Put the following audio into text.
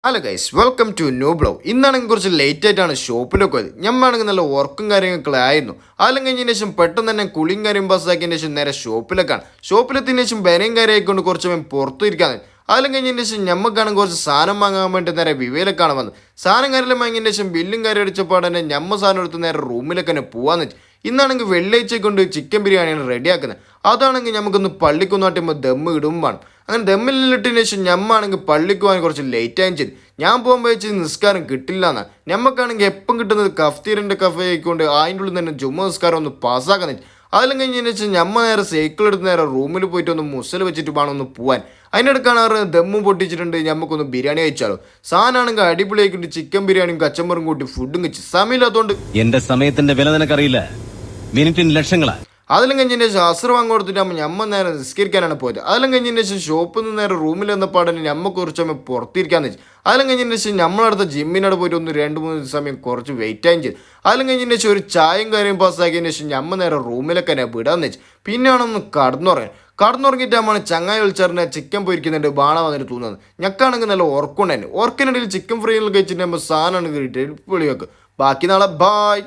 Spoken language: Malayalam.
Hello guys, welcome to new blog. ഇന്നാണെങ്കിൽ കുറച്ച് ലേറ്റ് ആയിട്ടാണ് ഷോപ്പിലൊക്കെ പോയത്. ഞമ്മാണെങ്കിൽ നല്ല വർക്കും കാര്യങ്ങളൊക്കെ ആയിരുന്നു. അതെല്ലാം കഴിഞ്ഞതിന് ശേഷം പെട്ടെന്ന് തന്നെ കുളിയും കാര്യം പാസ്സാക്കിയതിന് ശേഷം നേരെ ഷോപ്പിലേക്കാണ്. ഷോപ്പിലെത്തിയതിന് ശേഷം ബനയും കാര്യം ആയിക്കൊണ്ട് കുറച്ച് സമയം പുറത്തു ഇരിക്കാന്ന്. അതെല്ലാം കഴിഞ്ഞതിന് ശേഷം ഞമ്മക്കാണെങ്കിൽ കുറച്ച് സാധനം വാങ്ങാൻ വേണ്ടി നേരെ വിവയിലേക്കാണ് വന്നത്. സാധനം കാര്യമെല്ലാം വാങ്ങിയതിന് ശേഷം ബില്ലും കാര്യം അടിച്ചപ്പോൾ തന്നെ ഞമ്മ സാധനം എടുത്ത് നേരെ റൂമിലേക്ക് തന്നെ പോവാന്ന് വെച്ചു. ഇന്നാണെങ്കിൽ വെള്ളിയാഴ്ച കൊണ്ട് ചിക്കൻ ബിരിയാണിയാണ് റെഡിയാക്കുന്നത്. അതാണെങ്കിൽ നമുക്കൊന്ന് പള്ളിക്കൊന്നാട്ടുമ്പോൾ ദമ്മ് ഇടുമ്പോൾ അങ്ങനെ ദമ്മിലിട്ടതിന് ശേഷം ഞമ്മാണെങ്കിൽ പള്ളിക്ക് പോകാൻ കുറച്ച് ലേറ്റ് ആയും ചെയ്തു. ഞാൻ പോകുമ്പോൾ വെച്ച് നിസ്കാരം കിട്ടില്ല എന്നാണ്. ഞമ്മക്കാണെങ്കിൽ എപ്പം കിട്ടുന്നത് കഫ്തീറിൻ്റെ കഫേ ആയിക്കൊണ്ട് അതിൻ്റെ ഉള്ളിൽ തന്നെ ജുമ്മ നിസ്കാരം ഒന്ന് പാസ്സാക്കാൻ. അതെല്ലാം കഴിഞ്ഞതിന് ശേഷം ഞമ്മ നേരെ സൈക്കിൾ എടുത്ത് നേരെ റൂമിൽ പോയിട്ട് ഒന്ന് മുസൽ വെച്ചിട്ട് വേണം ഒന്ന് പോകാൻ. അതിനിടക്കാണ് അവർ ദമ്മും പൊട്ടിച്ചിട്ടുണ്ട്. ഞമ്മക്കൊന്ന് ബിരിയാണി കഴിച്ചാലോ. സാധനമാണെങ്കിൽ അടിപൊളിയായിക്കൊണ്ട് ചിക്കൻ ബിരിയാണിയും കച്ചമ്പറും കൂട്ടി ഫുഡും കഴിച്ച് സമയമില്ലാത്തതുകൊണ്ട് എന്റെ സമയത്തിന്റെ വില നിനക്കറിയില്ല. മിനിറ്റിന് ലക്ഷങ്ങളാ. അതെല്ലാം കഴിഞ്ഞതിന് ശേഷം അസർ വാങ്ങി കൊടുത്തിട്ട് ഞമ്മ നേരെ നിസ്കരിക്കാനാണ് പോയത്. അതെല്ലാം കഴിഞ്ഞതിന് ശേഷം ഷോപ്പിൽ നിന്ന് നേരെ റൂമിൽ വന്നപ്പാടന്നെ ഞമ്മ കുറച്ച് സമയം പുറത്തിരിക്കാന്ന് വെച്ചു. അതെല്ലാം കഴിഞ്ഞതിന് ശേഷം നമ്മളടുത്ത ജിമ്മിനോട് പോയിട്ട് ഒന്ന് 2-3 സമയം കുറച്ച് വെയിറ്റ് ആയും ചെയ്തു. അതെല്ലാം കഴിഞ്ഞതിന് ശേഷം ഒരു ചായയും കാര്യം പാസ്സാക്കിയതിന് ശേഷം ഞമ്മ നേരെ റൂമിലൊക്കെ തന്നെ വിടാന്ന് വെച്ചു. പിന്നെയാണൊന്ന് കടന്നുറങ്ങിയിട്ട് നമ്മൾ ചങ്ങായി വിളിച്ചറിഞ്ഞ ചിക്കൻ പോയിരിക്കുന്നുണ്ട് ബാണ വന്നിട്ട് തോന്നുന്നത്. ഞക്കാണെങ്കിൽ നല്ല ഉറക്കുണ്ടായിരുന്നു. ഉറക്കിനിടയിൽ ചിക്കൻ ഫ്രൈകൾ കഴിച്ചിട്ട് നമ്മൾ സാധനമാണ് കിട്ടിയിട്ട് വിളി വെക്കും. ബാക്കി നാളെ ബായ്.